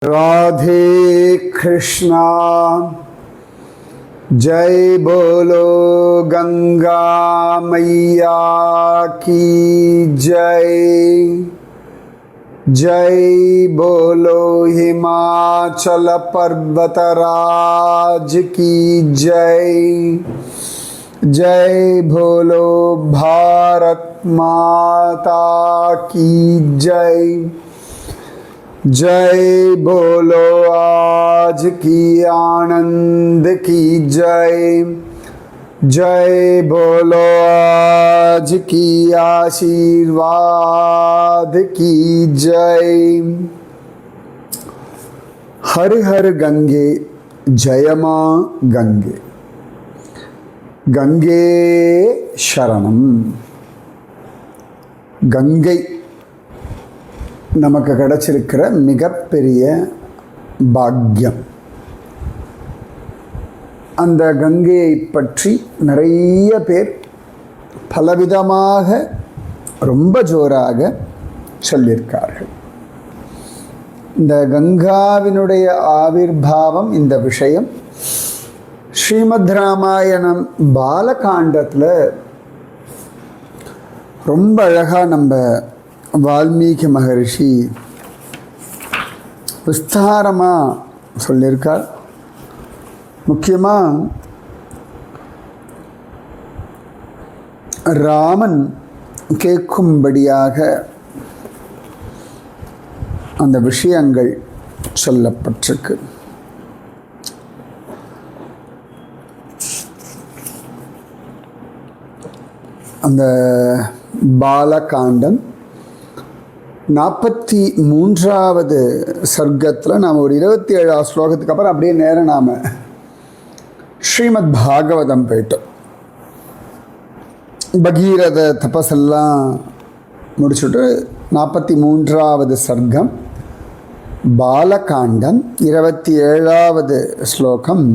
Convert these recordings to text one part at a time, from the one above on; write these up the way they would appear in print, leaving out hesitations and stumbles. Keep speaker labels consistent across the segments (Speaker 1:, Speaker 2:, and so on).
Speaker 1: राधे कृष्णा जय बोलो गंगा मैया की जय। जय बोलो हिमाचल पर्वतराज की जय। जय बोलो भारत माता की जय। जय बोलो आज की आनंद की जय। जय बोलो आज की आशीर्वाद की जय। हर हर गंगे जय मां गंगे, गंगे शरणम। गंगை நமக்கு கிடைச்சிருக்கிற மிகப்பெரிய பாக்கியம். அந்த கங்கையை பற்றி நிறைய பேர் பலவிதமாக ரொம்ப ஜோராக சொல்லியிருக்கார்கள். இந்த கங்காவினுடைய ஆவிர்பாவம், இந்த விஷயம் ஸ்ரீமத் ராமாயணம் பாலகாண்டத்தில் ரொம்ப அழகாக நம்ம வால்மீகி மகரிஷி விஸ்தாரமாக சொல்லியிருக்கார். முக்கியமாக ராமன் கேட்கும்படியாக அந்த விஷயங்கள் சொல்லப்பட்டிருக்கு. அந்த பாலகாண்டம் 43வது சர்க்கத்தில் நாம் ஒரு 27 ஸ்லோகத்துக்கு அப்புறம் அப்படியே நேரம் நாம் ஸ்ரீமத் பாகவதம் போயிட்டோம். பகீரத தபஸெல்லாம் முடிச்சுட்டு 43வது சர்க்கம் பாலகாண்டம் 27வது ஸ்லோகம்.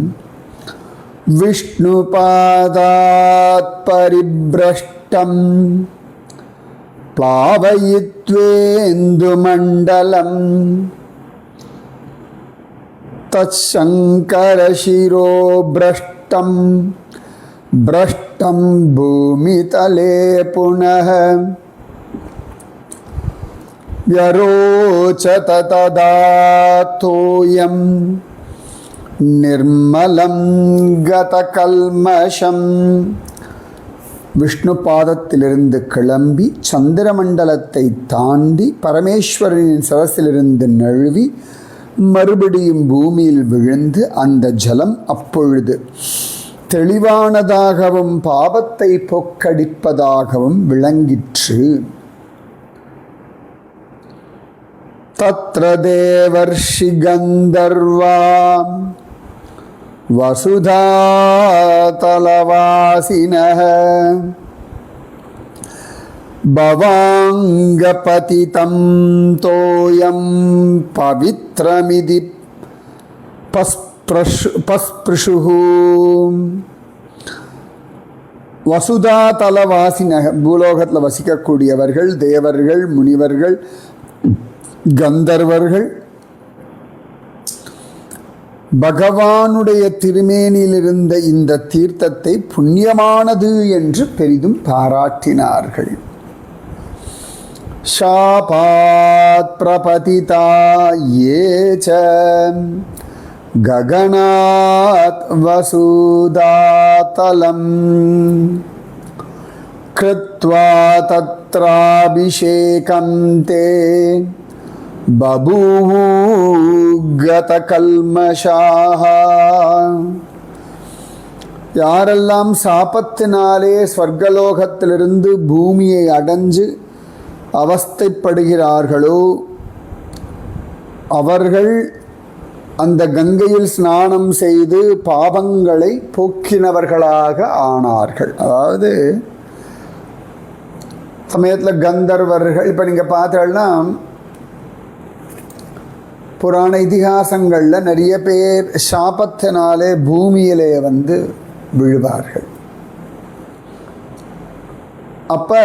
Speaker 1: விஷ்ணுபாதாத் பரிப்ரஷ்டம் प्लावयित्वेन्दुमण्डलं तत्शङ्करशिरो भ्रष्टं भ्रष्टं भूमितले पुनः व्यरोचत तदा तोयं निर्मलं गतकल्मषम्. விஷ்ணு பாதத்திலிருந்து கிளம்பி சந்திரமண்டலத்தை தாண்டி பரமேஸ்வரனின் சரசிலிருந்து நழுவி மறுபடியும் பூமியில் விழுந்து அந்த ஜலம் அப்பொழுது தெளிவானதாகவும் பாபத்தை போக்கடிப்பதாகவும் விளங்கிற்று. தத்ர தேவர்ஷி கந்தர்வா வசுதா தலவாசினஹ பவாங்கபதிதம் தோயம் பவித்ரமிதி பஸ்பிருஷுஹு. வசுதா தலவாசினஹ, பூலோகத்தில் வசிக்கக்கூடியவர்கள், தேவர்கள், முனிவர்கள், கந்தர்வர்கள் பகவானுடைய திருமேனியில் இருந்த இந்த தீர்த்தத்தை புண்ணியமானது என்று பெரிதும் பாராட்டினார்கள். ஷாபாத் பிரபதிதா ஏச ககனாத் வசுதாதலம் கிருத்வா தத்ராபிஷேகம் தே பபூவு கதகல்மஷாஹ. யாரெல்லாம் சாபத்தினாலே ஸ்வர்கலோகத்திலிருந்து பூமியை அடைஞ்சு அவஸ்தைப்படுகிறார்களோ அவர்கள் அந்த கங்கையில் ஸ்நானம் செய்து பாவங்களை போக்கினவர்களாக ஆனார்கள். அதாவது சமயத்தில் கந்தர்வர்கள், இப்போ நீங்கள் பார்த்தீங்கன்னா புராண இதிகாசங்களில் நிறைய பேர் சாபத்தினாலே பூமியிலே வந்து விழுவார்கள். அப்போ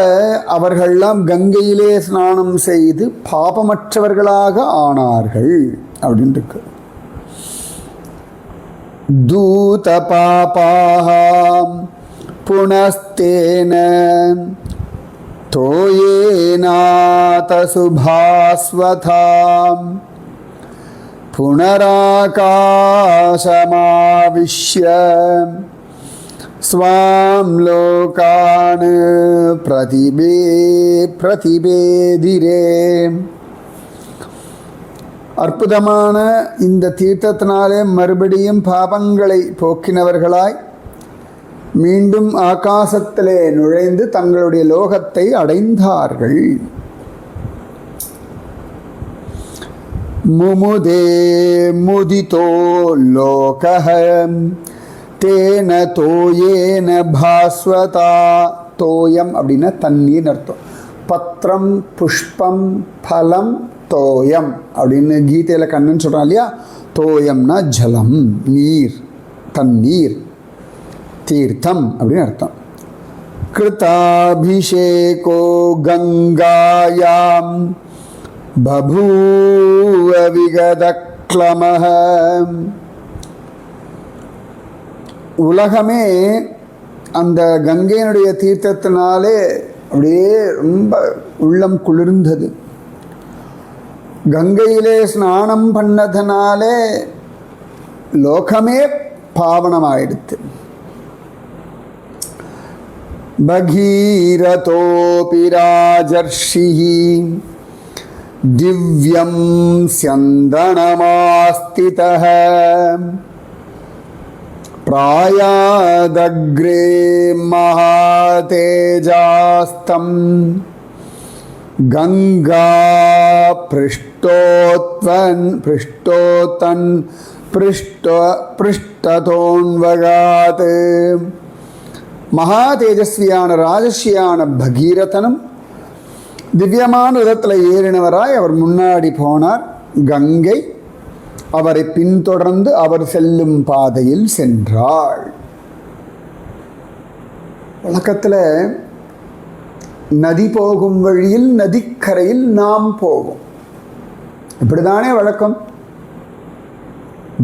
Speaker 1: அவர்கள்லாம் கங்கையிலே ஸ்நானம் செய்து பாபமற்றவர்களாக ஆனார்கள் அப்படின்னு இருக்கு. தூத பாபாம் புனஸ்தேன தோயேநாத சுபாஸ்வதாம் புனராகாசமாவிஷ்ய ஸ்வாம் லோகான் பிரதிபேதிரே. அற்புதமான இந்த தீர்த்தத்தினாலே மறுபடியும் பாபங்களை போக்கினவர்களாய் மீண்டும் ஆகாசத்திலே நுழைந்து தங்களுடைய லோகத்தை அடைந்தார்கள். முமுதே முதிதோ லோகஹ தேன தோயேன பாஸ்வதா. தோயம் அப்படின்னா தண்ணீர் அர்த்தம். பத்திரம் புஷ்பம் பலம் தோயம் அப்படின்னு கீதையில் கண்ணன் சொல்கிறான் இல்லையா. தோயம்னா ஜலம், நீர், தண்ணீர், தீர்த்தம் அப்படின்னு அர்த்தம். கிருதாபிஷேகோ கங்காயாம் பபூவ விகதக்லமஹ. உலகமே அந்த கங்கையினுடைய தீர்த்தத்தினாலே அப்படியே ரொம்ப உள்ளம் குளிர்ந்தது. கங்கையிலே ஸ்நானம் பண்ணதுனாலே லோகமே பாவனமாயிடுத்து. பகீரதோபி ராஜர்ஷிஹி திவ்யம் ஸ்யந்தனமாஸ்திதஹ பிராயாதக்ரே மகாதேஜாஸ்தம் கங்கா பிருஷ்டதோன்வகாத். மகா தேஜஸ்வியான ராஜஸ்வியான பகீரதனும் திவ்யமான ரதத்தில் ஏறினவராய் அவர் முன்னாடி போனார். கங்கை அவரை பின்தொடர்ந்து அவர் செல்லும் பாதையில் சென்றாள். வழக்கத்தில் நதி போகும் வழியில் நதிக்கரையில் நாம் போவோம், இப்படிதானே வழக்கம்.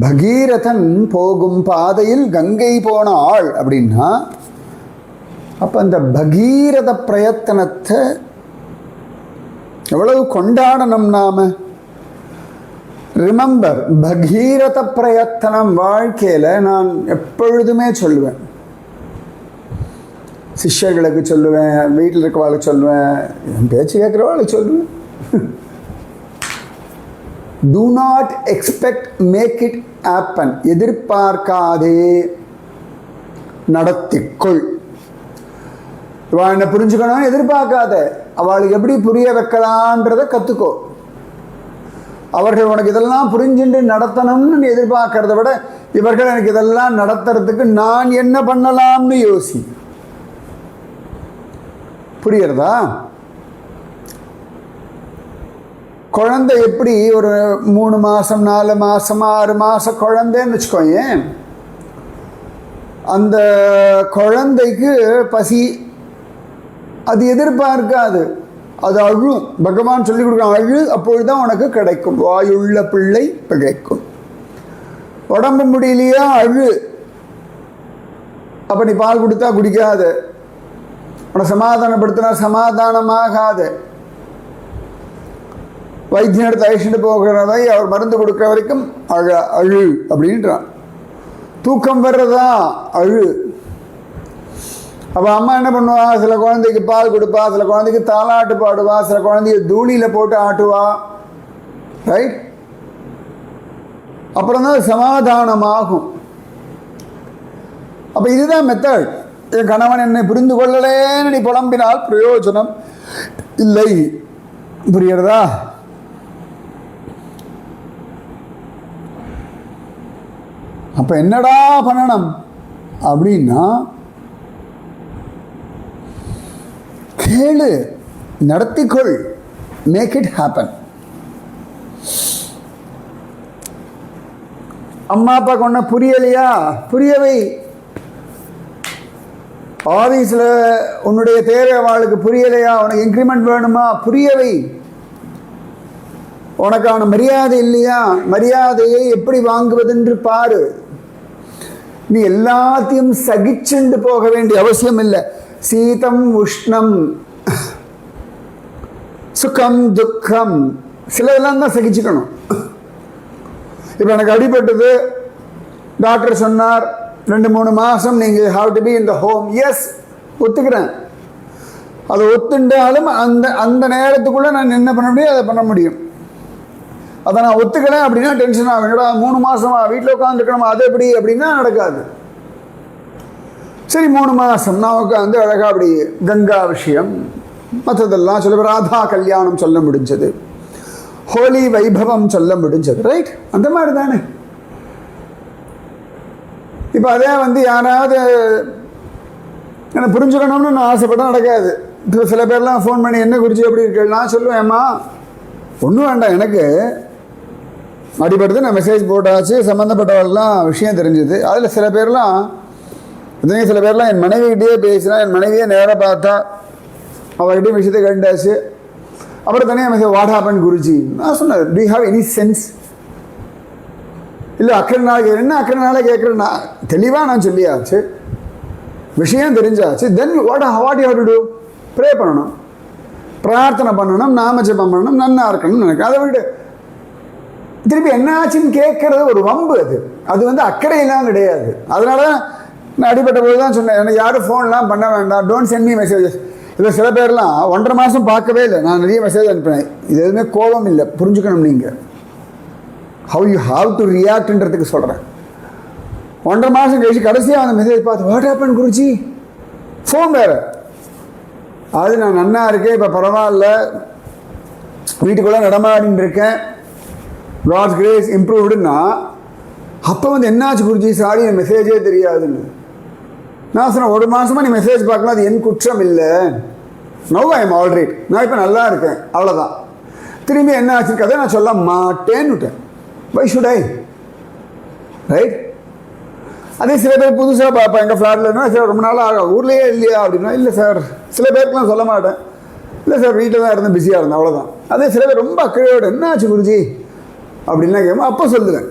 Speaker 1: பகீரதன் போகும் பாதையில் கங்கை போனாள் அப்படின்னா அப்போ அந்த பகீரத பிரயத்தனத்தை எவ்வளவு கொண்டாடணும் நாம. ரிமெம்பர், பகீரத பிரயத்தனம் வாழ்க்கையில் நான் எப்பொழுதுமே சொல்லுவேன், சிஷ்யர்களுக்கு சொல்லுவேன், வீட்டில் இருக்கவாளுக்கு சொல்லுவேன், என் பேச்சு கேட்குறவாளுக்கு சொல்லுவேன். Do not expect, make it happen. எதிர்பார்க்காதே, நடத்திக்கொள். இவள் என்ன புரிஞ்சுக்கணும் எதிர்பார்க்காத, அவளுக்கு எப்படி புரிய வைக்கலான்றதை கற்றுக்கோ. அவர்கள் உனக்கு இதெல்லாம் புரிஞ்சுட்டு நடத்தணும்னு எதிர்பார்க்கறத விட இவர்கள் எனக்கு இதெல்லாம் நடத்துறதுக்கு நான் என்ன பண்ணலாம்னு யோசி. புரியுறதா? குழந்தை எப்படி ஒரு 3 மாதம் 4 மாதம் 6 மாதம் குழந்தைன்னு வச்சுக்கோங்க, அந்த குழந்தைக்கு பசி அது எதிர்பார்க்காது, அது அழும். பகவான் சொல்லி கொடுக்குறான், அழு அப்பொழுதுதான் உனக்கு கிடைக்கும், வாயுள்ள பிள்ளை பிழைக்கும். உடம்பு முடியலையா, அழு. அப்போ நீ பால் கொடுத்தா குடிக்காது, உன்னை சமாதானப்படுத்தினா சமாதானமாகாது. வைத்தியம் எடுத்து அழிச்சுட்டு போகிறதை அவர் மருந்து கொடுக்குற வரைக்கும் அழு அப்படின்றான். தூக்கம் வர்றதா, அழு. அப்போ அம்மா என்ன பண்ணுவா, சில குழந்தைக்கு பால் கொடுப்பா, சில குழந்தைக்கு தாலாட்டு பாடுவா, சில குழந்தைய தூளியில் போட்டு ஆட்டுவா, ரைட்? அப்புறம் தான் சமாதானமாகும். அப்போ இதுதான் மெத்தட். என் கணவன் என்னை புரிந்து கொள்ளலேன்னு நீ புலம்பினால் பிரயோஜனம் இல்லை. புரியுறதா? அப்போ என்னடா பண்ணணும் அப்படின்னா, கேளு, நடத்திக்கொள், மேக் இட் ஹேப்பன். அம்மா அப்பா கொண்ட புரியலையா, புரியவை. ஆஃபீஸில் உன்னுடைய தேவை அவளுக்கு புரியலையா, உனக்கு இன்க்ரிமெண்ட் வேணுமா, புரியவை. உனக்கான மரியாதை இல்லையா, மரியாதையை எப்படி வாங்குவதென்று பாரு. நீ எல்லாத்தையும் சகிச்சுண்டு போக வேண்டிய அவசியம் இல்லை. சீதம் உஷ்ணம் சுகம் துக்கம் சிலதெல்லாம் தான் சகிச்சுக்கணும். இப்போ எனக்கு அடிபட்டது, டாக்டர் சொன்னார் 2-3 மாதம் நீங்கள் have to be in the home. Yes, ஒத்துக்கிறேன். அதை ஒத்துண்டாலும் அந்த அந்த நேரத்துக்குள்ளே நான் என்ன பண்ண முடியும், அதை பண்ண முடியும். அதை நான் ஒத்துக்கிறேன் அப்படின்னா டென்ஷன் ஆகும். என்னடா 3 மாதமா வீட்டில் உட்காந்துருக்கணுமா, அது எப்படி அப்படின்னா நடக்காது. சரி 3 மாதம் நான் உட்காந்து அழகாக அப்படி கங்கா விஷயம் மற்றதெல்லாம் சொல்ல, ராதா கல்யாணம் சொல்ல முடிஞ்சது, ஹோலி வைபவம் சொல்ல முடிஞ்சது. ரைட், அந்த மாதிரி தானே. இப்போ அதே வந்து யாராவது என்னை புரிஞ்சுக்கணும்னு நான் ஆசைப்பட்டால் நடக்காது. இப்போ சில பேர்லாம் ஃபோன் பண்ணி என்ன குறித்து எப்படி இருக்கு, நான் சொல்லுவேன், ஏம்மா ஒன்றும் வேண்டாம், எனக்கு அடிபடுது, நான் மெசேஜ் போட்டாச்சு, சம்மந்தப்பட்டவர்கள்லாம் விஷயம் தெரிஞ்சுது. அதில் சில பேர்லாம் என் மனைவிகிட்டே பேசினா, என் மனைவியே நேராக பார்த்தா அவர்கிட்டையும் விஷயத்தை கண்டாச்சு. அப்புறம் தனியாக மெசேஜ் வாட் ஹேப்பன் குருஜி. நான் சொன்னேன், to you have any sense? இல்லை அக்கறை நாள் என்ன அக்கறை நாளே கேட்குறேன். நான் தெளிவாக நான் சொல்லியாச்சு, விஷயம் தெரிஞ்சாச்சு. Then what you have to do? Pray பண்ணணும், பிரார்த்தனை பண்ணணும், நாமஜபம் பண்ணணும், நன்னா இருக்கணும்னு நினைக்கிறேன். அதை விட்டு திருப்பி என்ன ஆச்சுன்னு கேட்கறது ஒரு வம்பு. அது வந்து அக்கறையெல்லாம் கிடையாது. அதனால நான் அடிப்பட்ட போது தான் சொன்னேன், எனக்கு யாரும் ஃபோன்லாம் பண்ண வேண்டாம், டோன்ட் சென்ட் மீ மெசேஜஸ். இதில் சில பேர்லாம் 1.5 மாதம் பார்க்கவே இல்லை, நான் நிறைய மெசேஜ் அனுப்பினேன். இது எதுவுமே கோபம் இல்லை, புரிஞ்சுக்கணும். நீங்கள் ஹவ் யூ ஹாவ் டு ரியாக்ட்ன்றதுக்கு சொல்கிறேன். 1.5 மாதம் கழிச்சு கடைசியாக அந்த மெசேஜ் பார்த்து வாட் ஹேப்பன் குருஜி, ஃபோன் வேறு. அது நான் நன்னா இருக்கேன், இப்போ பரவாயில்ல, வீட்டுக்குள்ளே நடமாடின்னு இருக்கேன், காட்ஸ் கிரேஸ் இம்ப்ரூவ்டுன்னா, அப்போ வந்து என்னாச்சு குருஜி சாரி என் மெசேஜே தெரியாதுன்னு. நான் சொன்னேன், 1 மாதமாக நீ மெசேஜ் பார்க்கலாம், அது என் குற்றம் இல்லை. நவ் ஐ எம் ஆல்ரைட், நான் இப்போ நல்லா இருக்கேன், அவ்வளோதான். திரும்பி என்ன ஆச்சுன்னு கதை நான் சொல்ல மாட்டேன்னுட்டேன். Why should I? ரைட். அதே சில பேர் புதுசாக பார்ப்பேன், எங்கள் ஃப்ளாட்லன்னா சார் ரொம்ப நாளாக ஆகும், ஊர்லேயே இல்லையா அப்படின்னா, இல்லை சார். சில பேருக்குலாம் சொல்ல மாட்டேன், இல்லை சார் வீட்டில் தான் இருந்தேன், பிஸியாக இருந்தேன், அவ்வளோதான். அதே சில பேர் ரொம்ப அக்கறையோடு என்ன ஆச்சு குருஜி அப்படின்னா கேட்கும், அப்போ சொல்லுவேன்.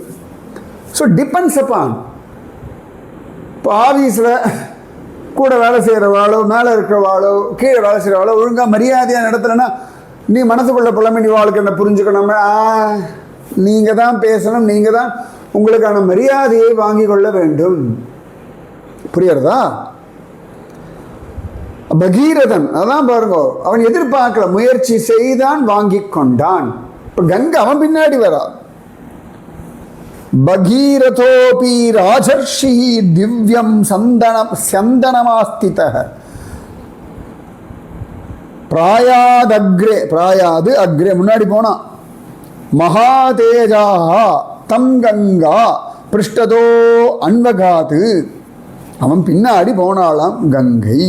Speaker 1: So depends upon. இப்போ ஆஃபீஸில் கூட வேலை செய்கிறவாளோ, மேலே இருக்கிறவாளோ, கீழே வேலை செய்கிறவாளோ ஒழுங்காக மரியாதையாக நடத்துலன்னா, நீ மனசுக்குள்ள புலமை, நீ வாழ்க்கை என்ன புரிஞ்சுக்கணும், நீங்கள் தான் பேசணும், நீங்கள் தான் உங்களுக்கான மரியாதையை வாங்கி கொள்ள வேண்டும். புரியுறதா? பகீரதன் அதான் பாருங்க, அவன் எதிர்பார்க்கல, முயற்சி செய்தான், வாங்கி கொண்டான். இப்போ கங்கை அவன் பின்னாடி வரா. பகீரதோபி ராஜர்ஷி திவ்யம் சந்தனமாஸ்திதः பிராயாது அக்ரே முன்னாடி போனா மகாதேஜா தம் கங்கா பிருஷ்டதோ அன்வகாத்து. அவன் பின்னாடி போனாலாம் கங்கை.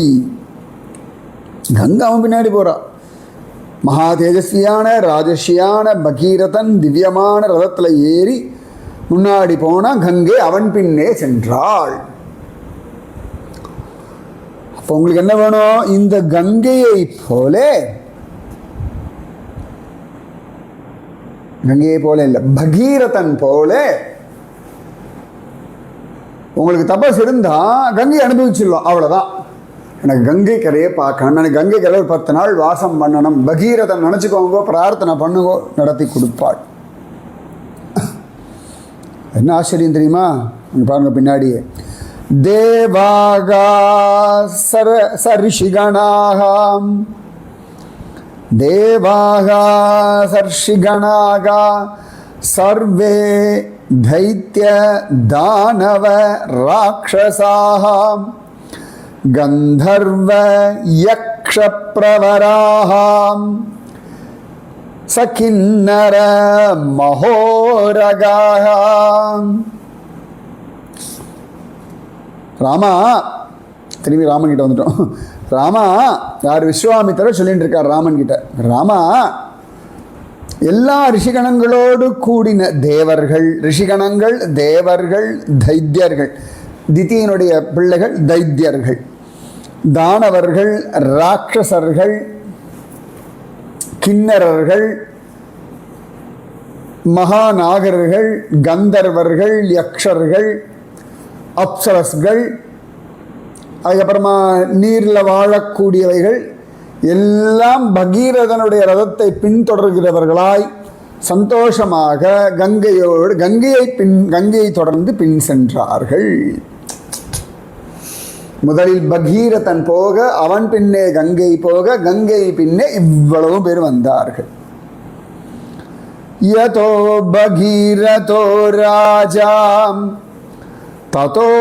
Speaker 1: அவன் பின்னாடி போறா. மகா தேஜஸ்வியான ராஜஸ்வியான பகீரதன் திவ்யமான ரதத்தில் ஏறி முன்னாடி போனா கங்கை அவன் பின்னே சென்றாள். அப்போ உங்களுக்கு என்ன வேணும்? இந்த கங்கையை போல இல்லை, பகீரதன் போல உங்களுக்கு தபஸ் இருந்தா கங்கை அனுபவிச்சிடலாம், அவ்வளவுதான். எனக்கு கங்கை கரையை பார்க்கணும், எனக்கு கங்கை கரை ஒரு 10 நாள் வாசம் பண்ணணும். பகீரதன் நினச்சிக்கோங்க, பிரார்த்தனை பண்ணுங்க, நடத்தி கொடுப்பாள். என்ன ஆச்சரியம் தெரியுமா? பாருங்க பின்னாடியே தேவாகா சர்ஷிகணாகாம் தேவாகா சர்ஷிகணாகா சர்வே தைத்ய தானவ ராட்சசாம் கந்தர்வ யக்ஷ பிரவராம் சகின்னர மகோரகாம். ராமா, திரும்பி ராமன் கிட்ட வந்துட்டோம். ராமா, யார்? விஸ்வாமித்திரர் சொல்லிட்டு இருக்கார் ராமன் கிட்ட. ராமா, எல்லா ரிஷிகணங்களோடு கூடின தேவர்கள், ரிஷிகணங்கள், தேவர்கள், தைத்தியர்கள், திதியினுடைய பிள்ளைகள் தைத்தியர்கள், தானவர்கள், ராட்சசர்கள், கிண்ணறர்கள், மகாநாகர்கள், கந்தர்வர்கள், யக்ஷர்கள், அப்சரஸ்கள், அதுக்கப்புறமா நீரில் வாழக்கூடியவைகள் எல்லாம் பகீரதனுடைய ரதத்தை பின்தொடர்கிறவர்களாய் சந்தோஷமாக கங்கையை தொடர்ந்து பின் சென்றார்கள். முதலில் பகீரதன் போக, அவன் பின்னே கங்கை போக, கங்கை பின்னே இவ்வளவு பேர் வந்தார்கள். யதோ பகீரதோ ராஜாம் ததோ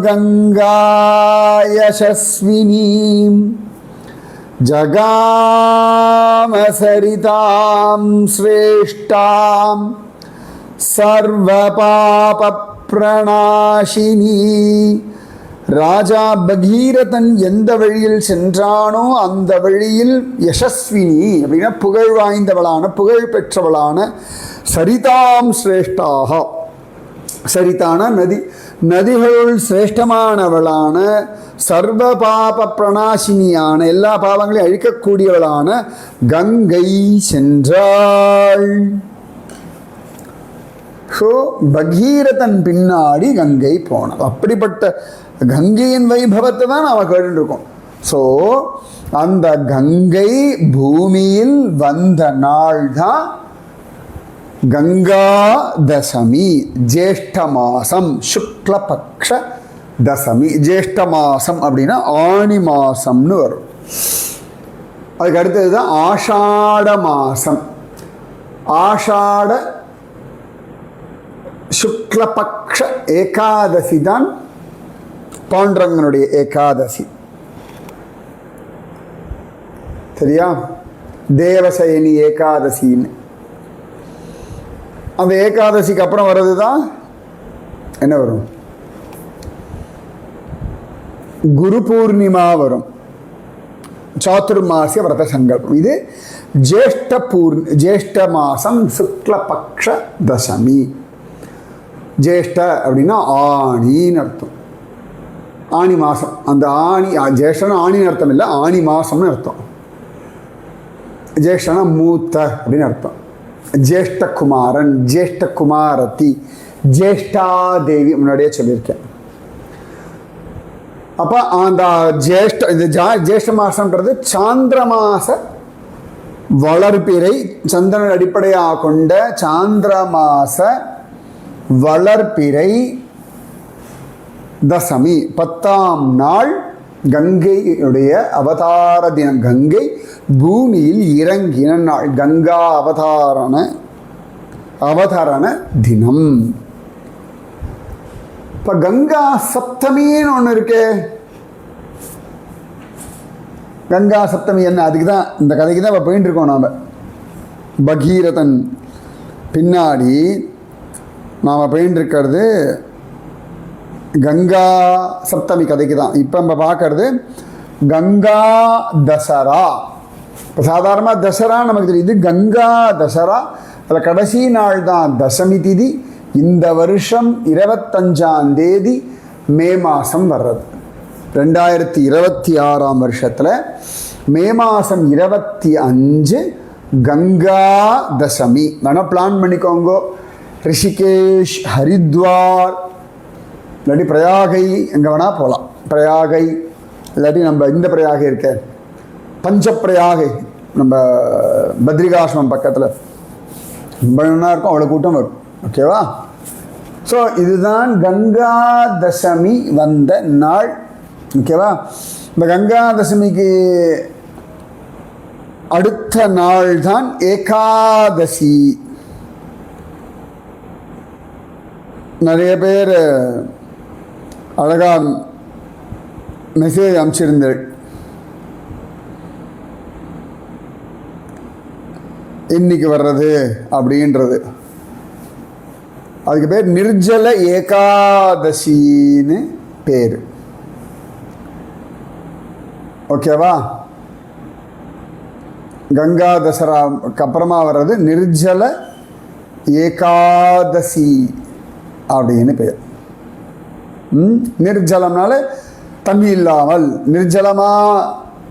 Speaker 1: கங்கா யசஸ்வினீம் ஜகாம சரிதாம் ஸ்ரேஷ்டாம் சர்வ பாப பிரணாசினி. ராஜா பகீரதன் எந்த வழியில் சென்றானோ அந்த வழியில் யசஸ்வினி அப்படின்னா புகழ் வாய்ந்தவளான, புகழ் பெற்றவளான, சரிதாம் சிரேஷ்டாக, சரிதான நதி, நதிகளுள் சிரேஷ்டமானவளான, சர்வ பாப பிரணாசினியான, எல்லா பாவங்களையும் அழிக்கக்கூடியவளான கங்கை சென்றாள். ஸோ பகீரதன் பின்னாடி கங்கை போனது. அப்படிப்பட்ட கங்கையின் வைபவத்தை தான் நாம் கேட்டுருக்கோம். ஸோ அந்த கங்கை பூமியில் வந்த நாள் தான் கங்கா தசமி, ஜேஷ்ட மாசம், சுக்லபக்ஷ தசமி. ஜேஷ்ட மாசம் அப்படின்னா ஆணி மாசம்னு வரும். அதுக்கு அடுத்தது தான் ஆஷாட மாசம். ஆஷாட சுக்லபக்ஷ ஏகாதசி தான் பாண்டரங்கனுடைய ஏகாதசி. சரியா? தேவசயனி ஏகாதசின்னு. அந்த ஏகாதசிக்கு அப்புறம் வர்றது தான் என்ன வரும்? குரு பூர்ணிமா வரும். சாதுர்மாசிய விரத சங்கல்பம். இது ஜேஷ்ட மாசம் சுக்லபக்ஷ தசமி. ஜேஷ்ட அப்படின்னா ஆணின்னு அர்த்தம். ஆணி மாதம். அந்த ஆணி, ஜேஷ்டனா ஆணின்னு அர்த்தம் இல்லை, ஆணி மாதம்னு அர்த்தம். ஜேஷ்டனா மூத்த அப்படின்னு அர்த்தம். ஜேஷ்ட குமாரன், ஜேஷ்ட குமாரதி, ஜேஷ்டாதேவி முன்னாடியே சொல்லியிருக்கேன். அப்போ அந்த ஜேஷ்ட மாசம்ன்றது சாந்திர மாச வளர்பிறை, சந்திரன் அடிப்படையாக கொண்ட சாந்திர மாச வளர்பிறை தசமி 10ஆம் நாள் கங்கையுடைய அவதார தினம். கங்கை பூமியில் இறங்கின நாள் கங்கா அவதாரண தினம். இப்போ கங்கா சப்தமின்னு ஒன்று இருக்கு. கங்கா சப்தமி என்ன? அதுக்கு தான் இந்த கதைக்கு தான் இப்போ போயிட்டு இருக்கோம் நாம். பகீரதன் பின்னாடி நாம் போயின்னு இருக்கிறது கங்கா சப்தமி கதைக்கு தான். இப்போ நம்ம பார்க்கறது கங்கா தசரா. இப்போ சாதாரணமாக தசரா நமக்கு தெரியுது. கங்கா தசரா அதில் கடைசி நாள் தான் தசமி திதி. இந்த வருஷம் 25ஆம் தேதி மே மாதம் வர்றது. 2026ஆம் வருஷத்தில் மே மாதம் 25 கங்கா தசமி. வேணால் பிளான் பண்ணிக்கோங்க. ரிஷிகேஷ், ஹரித்வார், இல்லாட்டி பிரயாகை, எங்கே வேணால் போகலாம். பிரயாகை இல்லாட்டி நம்ம இந்த பிரயாகை இருக்க பஞ்சப்பிரயாகை, நம்ம பத்ரிகாசிரமம் பக்கத்தில் ரொம்ப நல்லா இருக்கும். அவ்வளோ கூட்டம் வரும். ஓகேவா? ஸோ இதுதான் கங்கா தசமி வந்த நாள். ஓகேவா? இந்த கங்கா தசமிக்கு அடுத்த நாள் தான் ஏகாதசி. நிறைய பேர் அழகாக மெசேஜ் அனுப்பிச்சிருந்தேன். இன்னைக்கு வர்றது அப்படின்றது. அதுக்கு பேர் நிர்ஜல ஏகாதசின்னு பேர். ஓகேவா? கங்கா தசராக்கு அப்புறமா வர்றது நிர்ஜல ஏகாதசி அப்படின்னு பேர். நிர்ஜலம்னால தண்ணி இல்லாமல் நிர்ஜலமா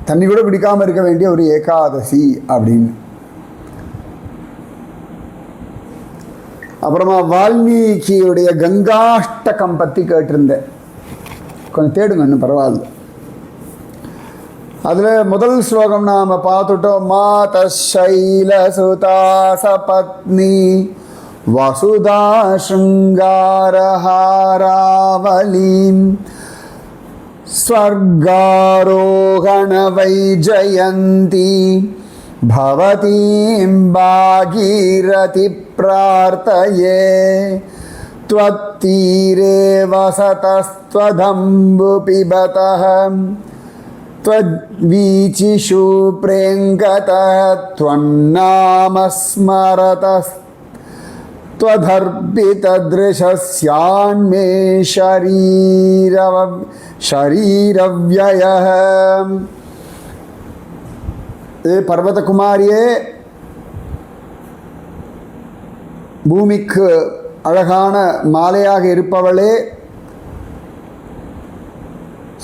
Speaker 1: தண்ணி கூட குடிக்காமல் இருக்க வேண்டிய ஒரு ஏகாதசி அப்படின்னு. அப்புறமா வால்மீகியுடைய கங்காஷ்டகம் பற்றி கேட்டிருந்தேன், கொஞ்சம் தேடுங்க இன்னும் பரவாயில்ல. அதில் முதல் ஸ்லோகம் நாம் பார்த்துட்டோம். மாத சைலசுதா சபத்னி வசுதா ஸ்ருங்காரஹாராவலீம் ஸ்வர்காரோகண வைஜயந்தி பவதீம் பாகீரதி பிரார்த்தயே த்வத்தீரே வசதஸ்த்வதம்பு பிபதः त्वद्वीचिषु प्रेङ्गतः त्वन्नामस्मरतः त्वदर्पितदृशस्यान्मे शरीरव्ययः. पर्वतकुमारिये, பூமிக்கு அழகான மாலையாக இருப்பவளே,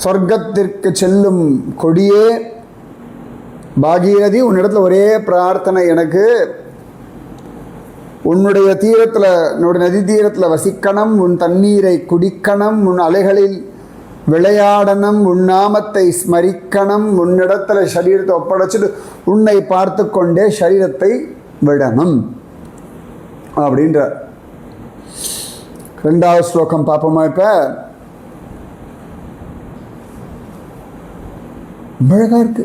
Speaker 1: சொர்க்கத்திற்கு செல்லும் கொடியே, பாகீரதி, உன்னிடத்தில் ஒரே பிரார்த்தனை எனக்கு. உன்னுடைய தீரத்தில், உன்னுடைய நதி தீரத்தில் வசிக்கணும், உன் தண்ணீரை குடிக்கணும், உன் அலைகளில் விளையாடணும், உன் நாமத்தை ஸ்மரிக்கணும், உன்னிடத்தில் சரீரத்தை ஒப்படைச்சிட்டு உன்னை பார்த்து கொண்டே சரீரத்தை விடணும் அப்படின்ற. ரெண்டாவது ஸ்லோகம் பார்ப்போமா? இப்போ அழகா இருக்கு.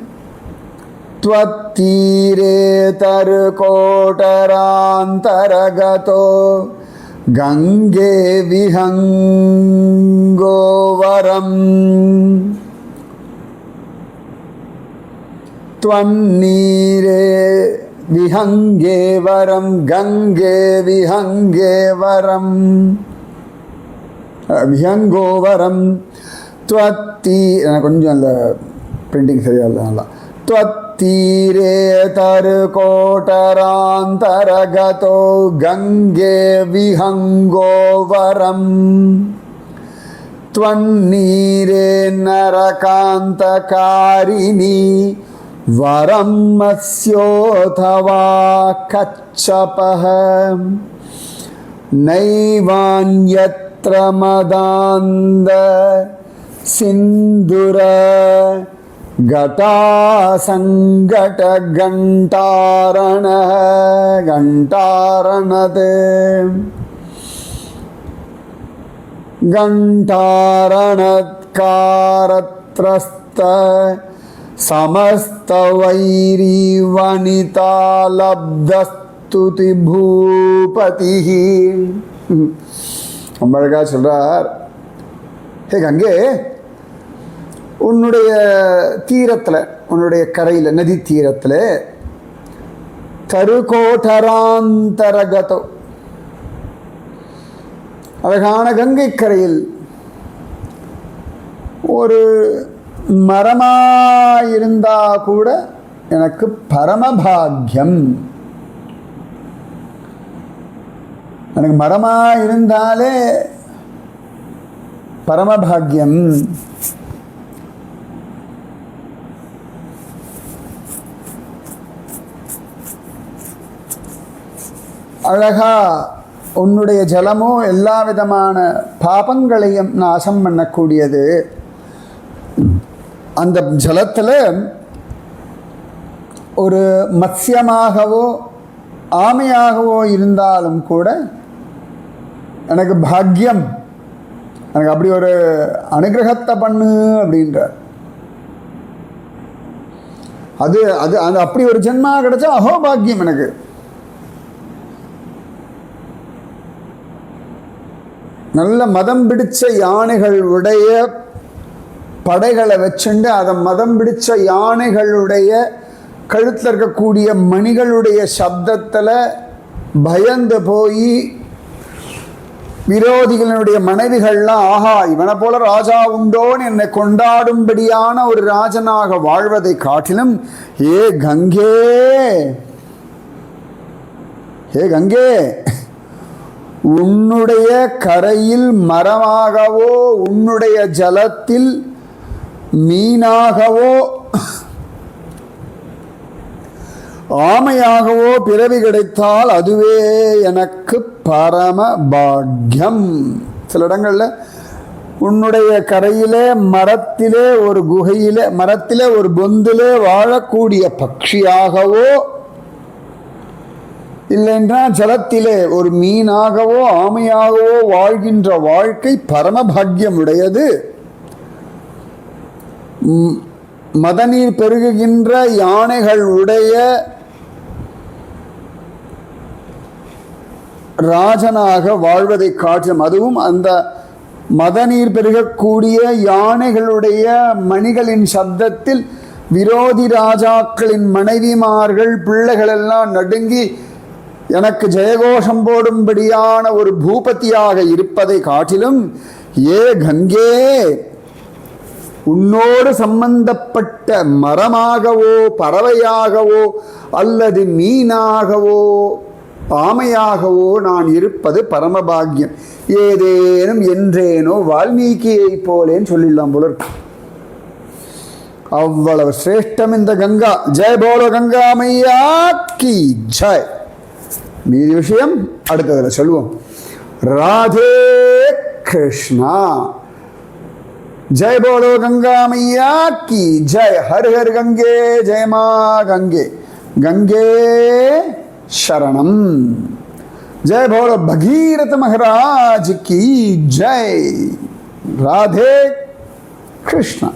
Speaker 1: त्वत्तीरे तरुकोटरान्तरगतो गंगे विहंगो वरम् त्वन्नीरे विहंगे वरं गंगे विहंगे वरम् विहंगो वरम् त्वत्ती கொஞ்சம் அந்த பிரிண்டிங் சரியா இல்லை. நல்லா त्वत्तीरे तरुकोटरान्तरगतो गंगे विहंगो वरम् त्वन्नीरे नरकान्तकारिणी वरं मत्स्योऽथवा कच्छपः नैवान्यत्र मदान्द सिन्दूर घटासङ्घट घण्टारणः घण्टारणते घण्टारणत्कारत्रस्त समस्तवैरी वनिता लब्धस्तुति भूपतिः. அம்பழகா சொல்றார், ஹே கங்கே, உன்னுடைய தீரத்தில், உன்னுடைய கரையில், நதி தீரத்தில், தருகோட்டராந்தரகதோ, அழகான கங்கை கரையில் ஒரு மரமாயிருந்தா கூட எனக்கு பரமபாகியம். எனக்கு மரமாயிருந்தாலே பரமபாகியம். அழகா உன்னுடைய ஜலமோ எல்லா விதமான பாபங்களையும் நாசம் பண்ணக்கூடியது. அந்த ஜலத்தில் ஒரு மத்ஸ்யமாகவோ ஆமையாகவோ இருந்தாலும் கூட எனக்கு பாக்கியம், எனக்கு அப்படி ஒரு அனுகிரகத்தை பண்ணு அப்படின்ற. அது அது அது அப்படி ஒரு ஜென்மா கிடைச்சா அஹோபாக்கியம் எனக்கு. நல்ல மதம் பிடிச்ச யானைகளுடைய படைகளை வச்சுண்டு அதை மதம் பிடிச்ச யானைகளுடைய கழுத்தில் இருக்கக்கூடிய மணிகளுடைய சப்தத்தில் பயந்து போய் விரோதிகளுடைய மனைவிகள்லாம், ஆஹா இவனை போல ராஜா உண்டோன்னு என்னை கொண்டாடும்படியான ஒரு ராஜனாக வாழ்வதை காட்டிலும், ஏ கங்கே, ஏ கங்கே, உன்னுடைய கரையில் மரமாகவோ உன்னுடைய ஜலத்தில் மீனாகவோ ஆமையாகவோ பிறவி கிடைத்தால் அதுவே எனக்கு பரம பாக்யம். சில இடங்கள்ல உன்னுடைய கரையிலே மரத்திலே ஒரு குகையிலே மரத்திலே ஒரு பொந்திலே வாழக்கூடிய பட்சியாகவோ இல்லைன்றா ஜலத்திலே ஒரு மீனாகவோ ஆமையாகவோ வாழ்கின்ற வாழ்க்கை பரமபாகியம் உடையது. மதநீர் பெருகுகின்ற யானைகள் உடைய ராஜனாக வாழ்வதை காட்டும். அதுவும் அந்த மதநீர் பெருகக்கூடிய யானைகளுடைய மணிகளின் சப்தத்தில் விரோதி ராஜாக்களின் மனைவிமார்கள் பிள்ளைகள் எல்லாம் நடுங்கி எனக்கு ஜெயகோஷம் போடும்படியான ஒரு பூபதியாக இருப்பதை காட்டிலும், ஏ கங்கே, உன்னோடு சம்பந்தப்பட்ட மரமாகவோ பறவையாகவோ அல்லது மீனாகவோ ஆமையாகவோ நான் இருப்பது பரமபாகியம். ஏதேனும் என்றேனோ வால்மீகியை போலேன்னு சொல்லிடலாம் போல இருக்கு. அவ்வளவு சிரேஷ்டம் இந்த கங்கா. ஜெய் போலோ கங்கா மையா கி ஜெய். மீதி விஷயம் அடுத்ததில் சொல்லுவோம். ராதே கிருஷ்ணா. ஜெய் போலோ கங்கா மையா கி ஜெய். ஹர் ஹர் கங்கே, ஜெய மா கங்கே, கங்கே शरणम. जय बोलो भगीरथ महाराज की जय. राधे कृष्ण.